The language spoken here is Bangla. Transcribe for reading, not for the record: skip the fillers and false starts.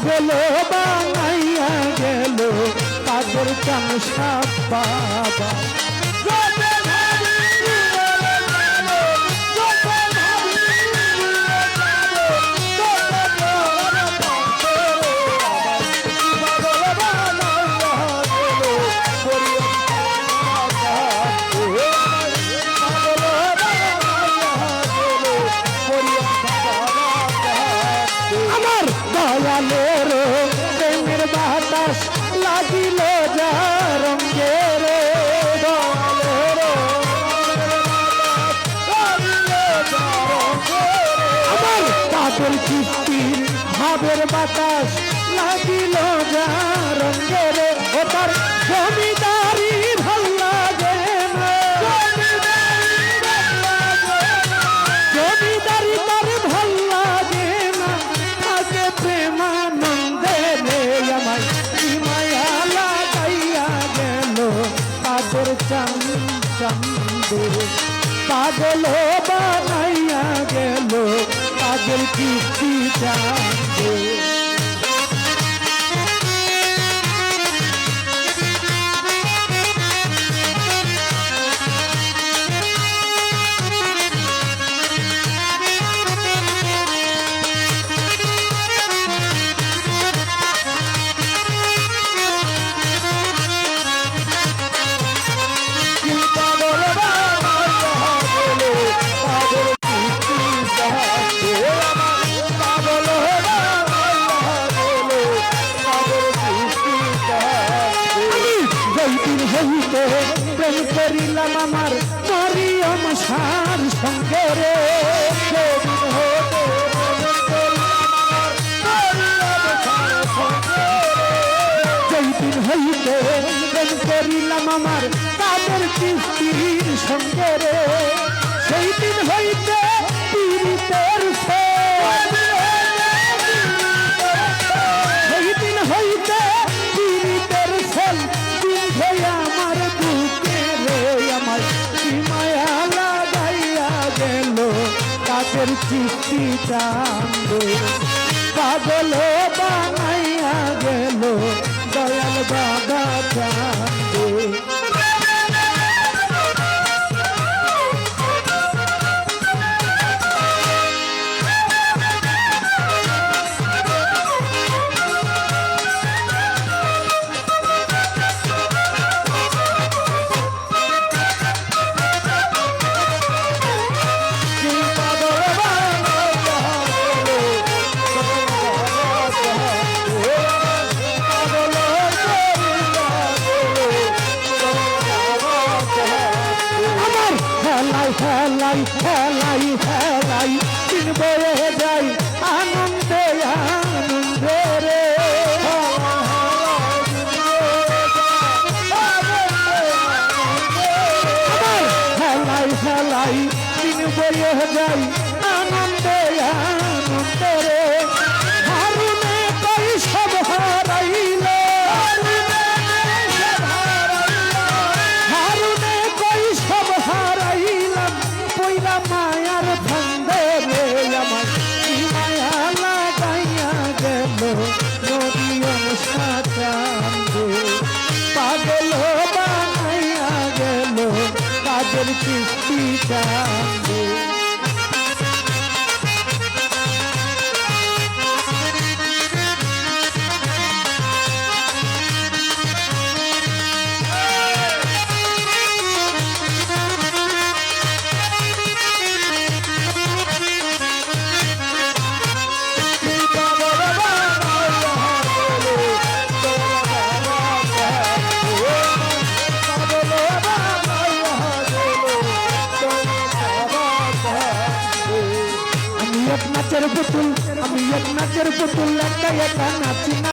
পাগল বানাইয়া গেল কাদের চামসা বাবা দয়ালের প্রেমের বাতাস লাগিল যা রঙে রে আমার তাদের চিত্তির ভাবের বাতাস লাগিল যা রঙে রে ও তার জমিদারি ভাল লাগে না জমিদারি তার ভাল লাগে না আগে প্রেমানন্দে রে আমায় মায়া লাগাইয়া গেল তাদের চান্দে পাগল বানাইয়া গেল তাদের কীর্তি চান্দে প্রেম করিলাম আমার মরিয়ম সার সঙ্গে রে যেদিন হইতে প্রেম করিলাম আমার তাদের কিস্তির সঙ্গে রে সেই দিন হইতে পীড়িতের সেই দিন হইতে পীড়িতের ফল দিন হইয়া আমার বুকে রে আমার মায়া লাগাইয়া গেল তাদের চিঠি চান্দে পাগল বানাইয়া গেল দয়াল বাবা চান্দে হেলাই হেলাই হেলাই দিন বয়ে যাই আনন্দে আনন্দে রে হেলাই হেলাই দিন বয়ে যাই আনন্দে আনন্দে রে হারুনে কই সব হারাইল হারুনে কই সব হারাইল পয়লা মায়ার ফান্দে রে আমার মায়া লাগাইয়া গেল মরিয়ম সাচান্দে পাগল বানাইয়া গেল তাদের কিস্তি চান্দে আমি এক নাচের পুতুল একটা একা নাচি না।